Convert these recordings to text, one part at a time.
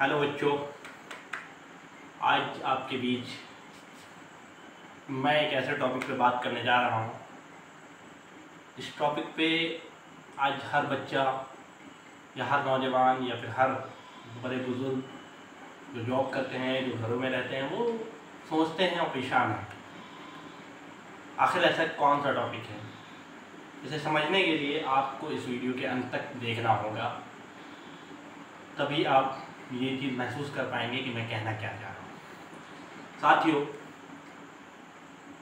Hello बच्चों, आज आपके बीच मैं एक ऐसे टॉपिक पे बात करने जा रहा हूँ। इस टॉपिक पे आज हर बच्चा या हर नौजवान या फिर हर बड़े बुजुर्ग जो जॉब करते हैं, जो घरों में रहते हैं, वो सोचते हैं और परेशान हैं। आखिर ऐसा कौन सा टॉपिक है? इसे समझने के लिए आपको इस वीडियो के अंत तक देखना होगा, तभी आप ये चीज़ महसूस कर पाएंगे कि मैं कहना क्या चाह रहा हूँ। साथियों,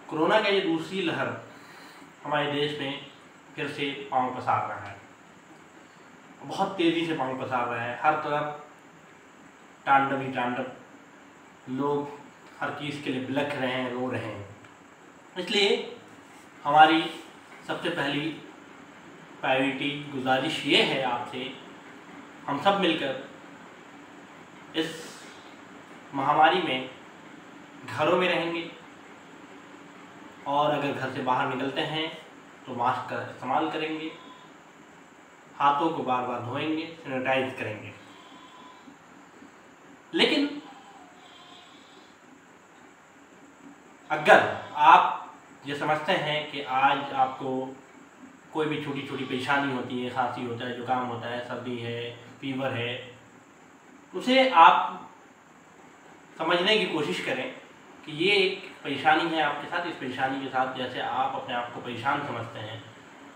कोरोना का ये दूसरी लहर हमारे देश में फिर से पांव पसार रहा है। बहुत तेज़ी से पांव पसार रहा है। हर तरफ तांडव ही तांडव, लोग हर चीज़ के लिए बिलख रहे हैं, रो रहे हैं। इसलिए हमारी सबसे पहली प्रायोरिटी गुजारिश ये है आपसे, हम सब मिलकर इस महामारी में घरों में रहेंगे और अगर घर से बाहर निकलते हैं तो मास्क का इस्तेमाल करेंगे, हाथों को बार बार धोएंगे, सैनिटाइज करेंगे। लेकिन अगर आप ये समझते हैं कि आज आपको कोई भी छोटी छोटी परेशानी होती है, खांसी होता है, जुकाम होता है, सर्दी है, फीवर है, उसे आप समझने की कोशिश करें कि ये एक परेशानी है आपके साथ। इस परेशानी के साथ जैसे आप अपने आप को परेशान समझते हैं,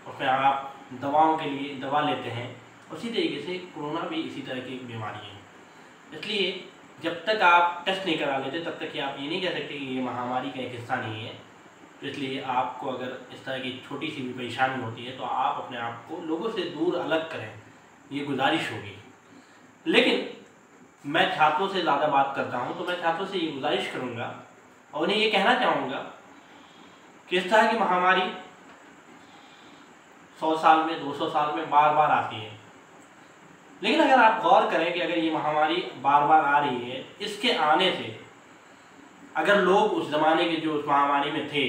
उसमें आप दवाओं के लिए दवा लेते हैं, उसी तरीके से कोरोना भी इसी तरह की एक बीमारी है। इसलिए जब तक आप टेस्ट नहीं करा लेते तब तक आप ये नहीं कह सकते कि ये महामारी का एक हिस्सा नहीं है। तो इसलिए आपको अगर इस तरह की छोटी सी भी परेशानी होती है तो आप अपने आप को लोगों से दूर अलग करें, ये गुजारिश होगी। लेकिन मैं छात्रों से ज़्यादा बात करता हूँ, तो मैं छात्रों से ये गुजारिश करूँगा और उन्हें ये कहना चाहूँगा कि इस तरह की महामारी 100 साल में, 200 साल में बार बार आती है। लेकिन अगर आप गौर करें कि अगर ये महामारी बार बार आ रही है, इसके आने से अगर लोग उस ज़माने के जो उस महामारी में थे,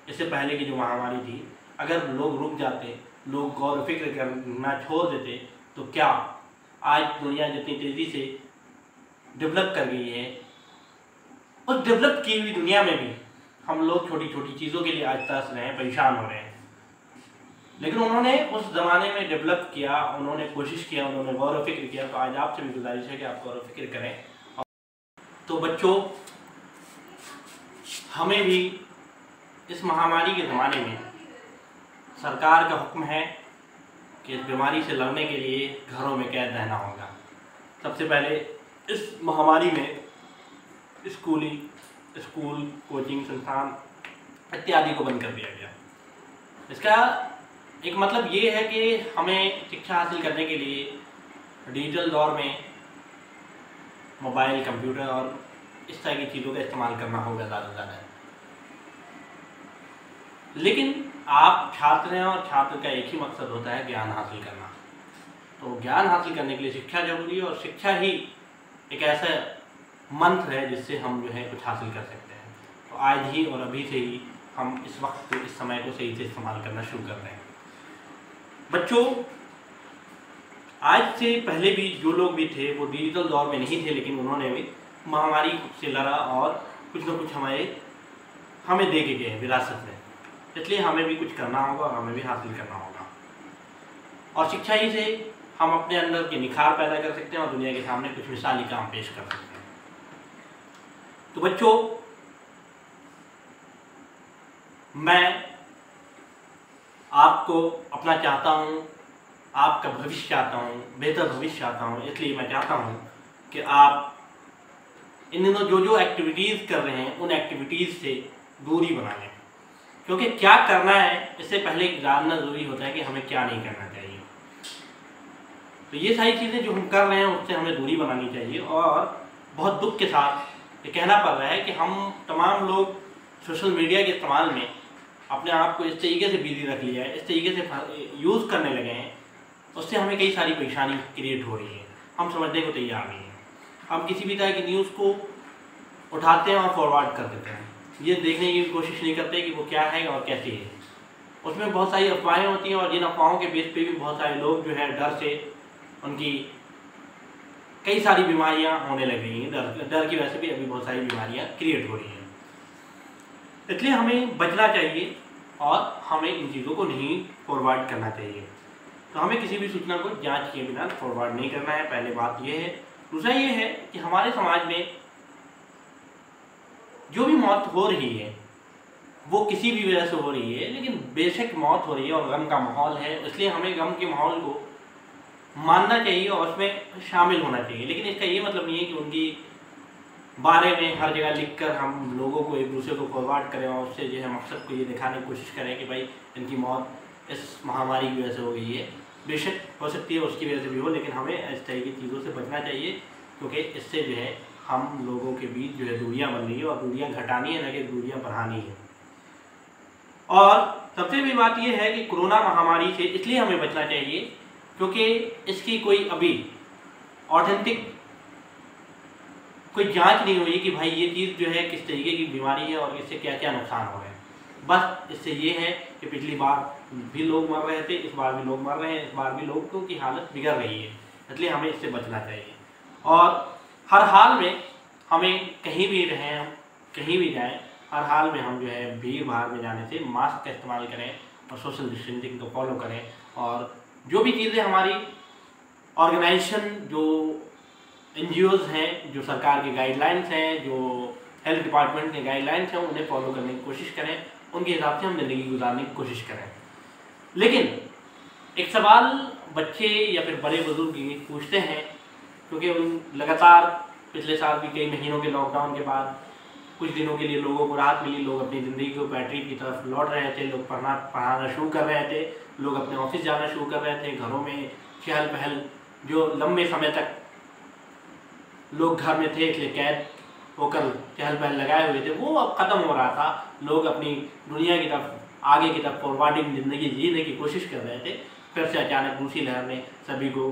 इससे पहले की जो महामारी थी, अगर लोग रुक जाते, लोग गौर फिक्र करना छोड़ देते, तो क्या आज दुनिया जितनी तेज़ी से डेवलप कर गई है, उस डेवलप की हुई दुनिया में भी हम लोग छोटी छोटी चीज़ों के लिए आज तरस रहे हैं, परेशान हो रहे हैं। लेकिन उन्होंने उस ज़माने में डेवलप किया, उन्होंने कोशिश किया, उन्होंने गौर फिक्र किया। तो आज आपसे भी गुजारिश है कि आप गौर फिक्र करें। तो बच्चों, हमें भी इस महामारी के ज़माने में सरकार का हुक्म है कि इस बीमारी से लड़ने के लिए घरों में कैद रहना होगा। सबसे पहले इस महामारी में स्कूल, कोचिंग संस्थान इत्यादि को बंद कर दिया गया। इसका एक मतलब ये है कि हमें शिक्षा हासिल करने के लिए डिजिटल दौर में मोबाइल, कंप्यूटर और इस तरह की चीज़ों का इस्तेमाल करना होगा ज़्यादा से ज़्यादा। लेकिन आप छात्र हैं और छात्र का एक ही मकसद होता है ज्ञान हासिल करना। तो ज्ञान हासिल करने के लिए शिक्षा जरूरी है और शिक्षा ही एक ऐसा मंत्र है जिससे हम जो है कुछ हासिल कर सकते हैं। तो आज ही और अभी से ही हम इस वक्त को, इस समय को सही से इस्तेमाल करना शुरू कर रहे हैं। बच्चों, आज से पहले भी जो लोग भी थे वो डिजिटल दौर में नहीं थे, लेकिन उन्होंने भी महामारी से लड़ा और कुछ ना कुछ हमें दे के गए विरासत में। इसलिए हमें भी कुछ करना होगा और हमें भी हासिल करना होगा। और शिक्षा ही से हम अपने अंदर के निखार पैदा कर सकते हैं और दुनिया के सामने कुछ मिसाली काम पेश कर सकते हैं। तो बच्चों, मैं आपको अपना चाहता हूँ, आपका भविष्य चाहता हूँ, बेहतर भविष्य चाहता हूँ। इसलिए मैं चाहता हूँ कि आप इन दिनों जो जो एक्टिविटीज़ कर रहे हैं उन एक्टिविटीज़ से दूरी बना लें, क्योंकि क्या करना है इससे पहले जानना ज़रूरी होता है कि हमें क्या नहीं करना चाहिए। तो ये सारी चीज़ें जो हम कर रहे हैं उससे हमें दूरी बनानी चाहिए। और बहुत दुख के साथ ये कहना पड़ रहा है कि हम तमाम लोग सोशल मीडिया के इस्तेमाल में अपने आप को इस तरीके से बिजी रख लिया है, इस तरीके से यूज़ करने लगे हैं, उससे हमें कई सारी परेशानी क्रिएट हो रही है। हम समझने को तैयार नहीं हैं। हम किसी भी तरह की न्यूज़ को उठाते हैं और फॉरवर्ड कर देते हैं, ये देखने की कोशिश नहीं करते कि वो क्या है और कैसी है। उसमें बहुत सारी अफवाहें होती हैं और जिन अफवाहों के बेस पे भी बहुत सारे लोग जो है डर से उनकी कई सारी बीमारियां होने लग रही हैं। डर की वजह से भी अभी बहुत सारी बीमारियां क्रिएट हो रही हैं। इसलिए हमें बचना चाहिए और हमें इन चीज़ों को नहीं फॉरवर्ड करना चाहिए। तो हमें किसी भी सूचना को जांच किए बिना फॉरवर्ड नहीं करना है, पहले बात यह है। दूसरा ये है कि हमारे समाज में जो भी मौत हो रही है वो किसी भी वजह से हो रही है, लेकिन बेशक मौत हो रही है और गम का माहौल है, इसलिए हमें गम के माहौल को मानना चाहिए और उसमें शामिल होना चाहिए। लेकिन इसका ये मतलब नहीं है कि उनकी बारे में हर जगह लिखकर हम लोगों को एक दूसरे को फॉरवर्ड करें और उससे जो है मकसद को ये दिखाने की कोशिश करें कि भाई इनकी मौत इस महामारी की वजह से हो गई है। बेशक हो सकती है उसकी वजह से भी हो, लेकिन हमें इस तरह की चीज़ों से बचना चाहिए, क्योंकि इससे जो है हम लोगों के बीच जो है दूरियां बन रही है और दूरियां घटानी है, न कि दूरियां बढ़ानी है। और सबसे बड़ी बात यह है कि कोरोना महामारी से इसलिए हमें बचना चाहिए क्योंकि इसकी कोई अभी ऑथेंटिक कोई जांच नहीं हुई कि भाई ये चीज़ जो है किस तरीके की बीमारी है और इससे क्या क्या नुकसान हो रहे हैं। बस इससे ये है कि पिछली बार भी लोग मर रहे थे, इस बार भी लोग मर रहे हैं, इस बार भी लोगों की हालत बिगड़ रही है, इसलिए हमें इससे बचना चाहिए। और हर हाल में हमें कहीं भी रहें, हम कहीं भी जाएं, हर हाल में हम जो है भीड़ भाड़ में जाने से मास्क का इस्तेमाल करें और सोशल डिस्टेंसिंग को फॉलो करें। और जो भी चीज़ें हमारी ऑर्गेनाइजेशन, जो NGOs हैं, जो सरकार के गाइडलाइंस हैं, जो हेल्थ डिपार्टमेंट के गाइडलाइंस हैं, उन्हें फॉलो करने की कोशिश करें, उनके हिसाब से हम ज़िंदगी गुजारने की कोशिश करें। लेकिन एक सवाल बच्चे या फिर बड़े बुजुर्ग ये पूछते हैं, क्योंकि उन लगातार पिछले साल भी कई महीनों के लॉकडाउन के बाद कुछ दिनों के लिए लोगों को राहत मिली, लोग अपनी ज़िंदगी को बैटरी की तरफ लौट रहे थे, लोग पढ़ाना शुरू कर रहे थे, लोग अपने ऑफिस जाना शुरू कर रहे थे, घरों में चहल पहल जो लंबे समय तक लोग घर में थे इसलिए कैद होकर चहल पहल लगाए हुए थे, वो अब ख़त्म हो रहा था। लोग अपनी दुनिया की तरफ, आगे की तरफ फॉरवर्डिंग ज़िंदगी जीने की कोशिश कर रहे थे। फिर से अचानक दूसरी लहर ने सभी को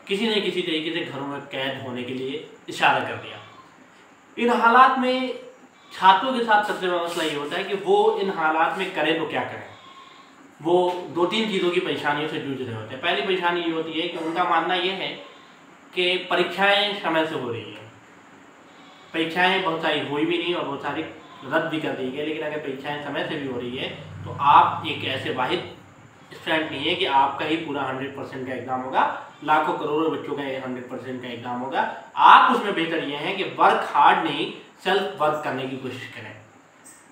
किसी न किसी तरीके से घरों में कैद होने के लिए इशारा कर दिया। इन हालात में छात्रों के साथ सबसे बड़ा मसला ये होता है कि वो इन हालात में करें तो क्या करें। वो 2-3 चीज़ों की परेशानियों से जूझ रहे होते हैं। पहली परेशानी ये होती है कि उनका मानना ये है कि परीक्षाएं समय से हो रही हैं। परीक्षाएं बहुत सारी हुई भी नहीं और बहुत सारी रद्द भी कर दी गई, लेकिन अगर परीक्षाएं समय से भी हो रही है तो आप एक ऐसे वाहिद स्टूडेंट नहीं है कि आपका ही पूरा 100% का एग्ज़ाम होगा, लाखों करोड़ों बच्चों का 100% का एग्ज़ाम होगा। आप उसमें बेहतर ये है कि वर्क हार्ड नहीं, सेल्फ वर्क करने की कोशिश करें।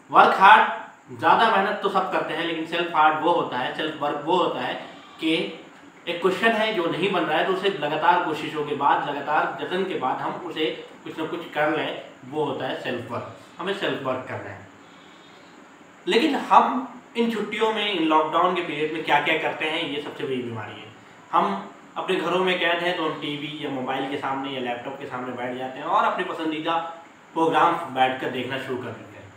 वर्क हार्ड, ज़्यादा मेहनत तो सब करते हैं, लेकिन सेल्फ हार्ड वो होता है, सेल्फ वर्क वो होता है कि एक क्वेश्चन है जो नहीं बन रहा है तो उसे लगातार कोशिशों के बाद, लगातार जतन के बाद हम उसे कुछ ना कुछ कर लें, वो होता है सेल्फ वर्क। हमें सेल्फ वर्क करना है। लेकिन हम इन छुट्टियों में, इन लॉकडाउन के पीरियड में क्या क्या करते हैं, ये सबसे बड़ी बीमारी है। हम अपने घरों में कैद हैं तो हम टीवी या मोबाइल के सामने या लैपटॉप के सामने बैठ जाते हैं और अपने पसंदीदा प्रोग्राम बैठकर देखना शुरू कर देते हैं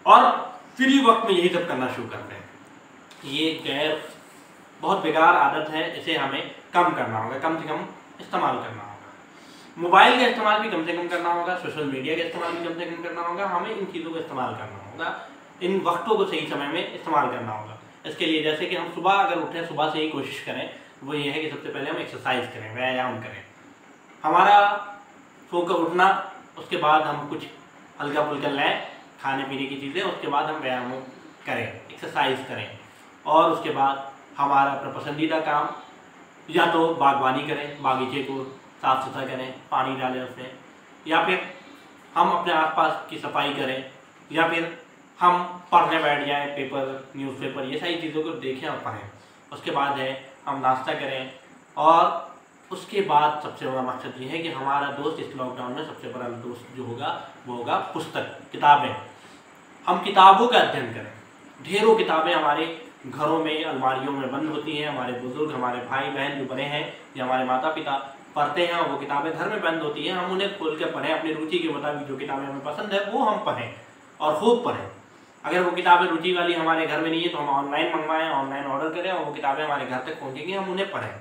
और फ्री वक्त में यही सब करना शुरू करते हैं। ये बहुत बेकार आदत है, इसे हमें कम करना होगा, कम से कम इस्तेमाल करना होगा। मोबाइल का इस्तेमाल भी कम से कम करना होगा, सोशल मीडिया का इस्तेमाल भी कम से कम करना होगा। हमें इन चीज़ों का इस्तेमाल करना होगा, इन वक्तों को सही समय में इस्तेमाल करना होगा। इसके लिए जैसे कि हम सुबह अगर उठें, सुबह से ही कोशिश करें, वो ये है कि सबसे पहले हम एक्सरसाइज करें, व्यायाम करें। हमारा सोकर उठना, उसके बाद हम कुछ हल्का फुल्का लें खाने पीने की चीज़ें, उसके बाद हम व्यायाम करें, एक्सरसाइज करें। और उसके बाद हमारा अपना पसंदीदा काम, या तो बागवानी करें, बागीचे को साफ़ सुथरा करें, पानी डालें उसमें, या फिर हम अपने आसपास की सफाई करें, या फिर हम पढ़ने बैठ जाएं, पेपर, न्यूज़पेपर, ये सारी चीज़ों को देखें और पढ़ें। उसके बाद है हम नाश्ता करें और उसके बाद सबसे बड़ा मकसद ये है कि हमारा दोस्त इस लॉकडाउन में सबसे बड़ा दोस्त जो होगा वो होगा पुस्तक, किताबें। हम किताबों का अध्ययन करें। ढेरों किताबें हमारे घरों में, अलमारियों में बंद होती हैं। हमारे बुजुर्ग, हमारे भाई बहन जो बड़े हैं या हमारे माता पिता पढ़ते हैं और वो किताबें घर में बंद होती हैं। हम उन्हें खोल कर पढ़ें, अपनी रुचि के मुताबिक जो किताबें हमें पसंद है वो हम पढ़ें और खूब पढ़ें। अगर वो किताबें रुचि वाली हमारे घर में नहीं है तो हम ऑनलाइन मंगवाएं, ऑनलाइन ऑर्डर करें और वो किताबें हमारे घर तक पहुँचेंगी, हम उन्हें पढ़ें।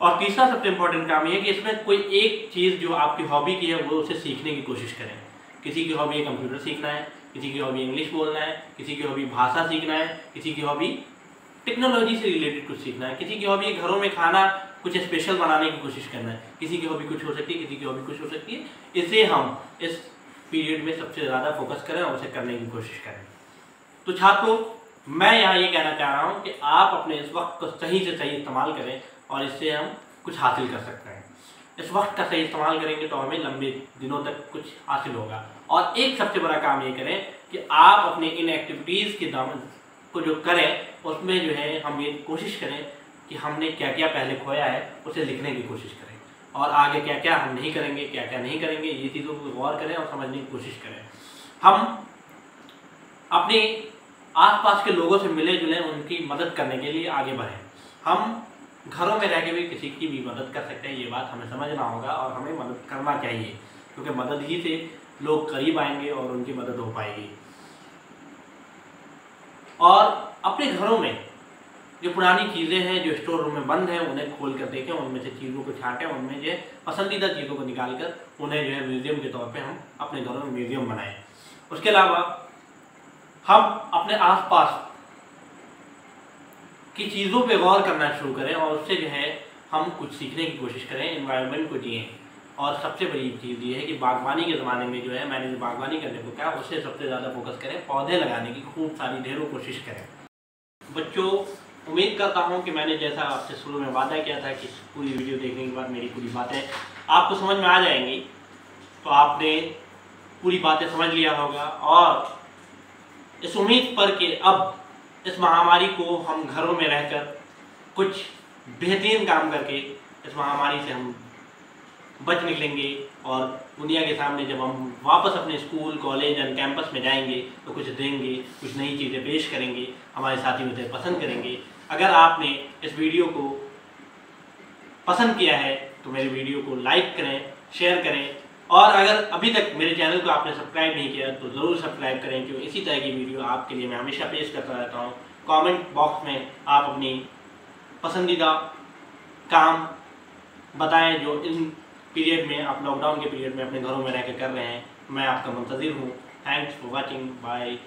और तीसरा सबसे इम्पोर्टेंट काम ये है कि इसमें कोई एक चीज़ जो आपकी हॉबी की है वो उसे सीखने की कोशिश करें। किसी की हॉबी कंप्यूटर सीखना है, किसी की हॉबी इंग्लिश बोलना है, किसी की हॉबी भाषा सीखना है, किसी की हॉबी टेक्नोलॉजी से रिलेटेड कुछ सीखना है। किसी की हॉबी है घरों में खाना कुछ स्पेशल बनाने की कोशिश करना है, किसी की हॉबी कुछ हो सकती है, किसी की हॉबी कुछ हो सकती है। इसे हम इस पीरियड में सबसे ज़्यादा फोकस करें और उसे करने की कोशिश करें। तो छात्रों, मैं यहाँ ये कहना चाह रहा हूँ कि आप अपने इस वक्त को सही से सही इस्तेमाल करें और इससे हम कुछ हासिल कर सकते हैं। इस वक्त का सही इस्तेमाल करेंगे तो हमें लंबे दिनों तक कुछ हासिल होगा। और एक सबसे बड़ा काम ये करें कि आप अपने इन एक्टिविटीज़ के दामन को जो करें उसमें जो है हम ये कोशिश करें कि हमने क्या क्या पहले खोया है उसे लिखने की कोशिश करें, और आगे क्या क्या हम नहीं करेंगे, क्या क्या नहीं करेंगे, ये चीज़ों को गौर करें और समझने की कोशिश करें। हम अपने आसपास के लोगों से मिले जुले उनकी मदद करने के लिए आगे बढ़ें। हम घरों में रह के भी किसी की भी मदद कर सकते हैं, ये बात हमें समझना होगा और हमें मदद करना चाहिए, क्योंकि मदद ही से लोग करीब आएंगे और उनकी मदद हो पाएगी। और अपने घरों में जो पुरानी चीज़ें हैं जो स्टोर रूम में बंद हैं उन्हें खोल कर देखें, उनमें से चीज़ों को छांटें, उनमें जो पसंदीदा चीज़ों को निकाल कर उन्हें जो है म्यूज़ियम के तौर पे हम अपने घरों में म्यूज़ियम बनाएं। उसके अलावा हम अपने आसपास की चीज़ों पे गौर करना शुरू करें और उससे जो है हम कुछ सीखने की कोशिश करें, एनवायरनमेंट को जिएं। और सबसे बड़ी चीज़ ये है कि बागवानी के ज़माने में जो है मैंने जो बागवानी करने को कहा उससे सबसे ज़्यादा फोकस करें, पौधे लगाने की खूब सारी ढेरों कोशिश करें। बच्चों, उम्मीद करता हूँ कि मैंने जैसा आपसे शुरू में वादा किया था कि पूरी वीडियो देखने के बाद मेरी पूरी बातें आपको समझ में आ जाएंगी, तो आपने पूरी बातें समझ लिया होगा। और इस उम्मीद पर कि अब इस महामारी को हम घरों में रहकर कुछ बेहतरीन काम करके इस महामारी से हम बच निकलेंगे और दुनिया के सामने जब हम वापस अपने स्कूल, कॉलेज एंड कैंपस में जाएंगे तो कुछ देंगे, कुछ नई चीज़ें पेश करेंगे, हमारे साथी उसे पसंद करेंगे। अगर आपने इस वीडियो को पसंद किया है तो मेरे वीडियो को लाइक करें, शेयर करें, और अगर अभी तक मेरे चैनल को आपने सब्सक्राइब नहीं किया तो ज़रूर सब्सक्राइब करें, क्योंकि इसी तरह की वीडियो आपके लिए मैं हमेशा पेश करता रहता हूँ। कमेंट बॉक्स में आप अपनी पसंदीदा काम बताएं जो इन पीरियड में, आप लॉकडाउन के पीरियड में अपने घरों में रह कर रहे हैं। मैं आपका मुंतज़िर हूँ। Thanks for watching. बाय।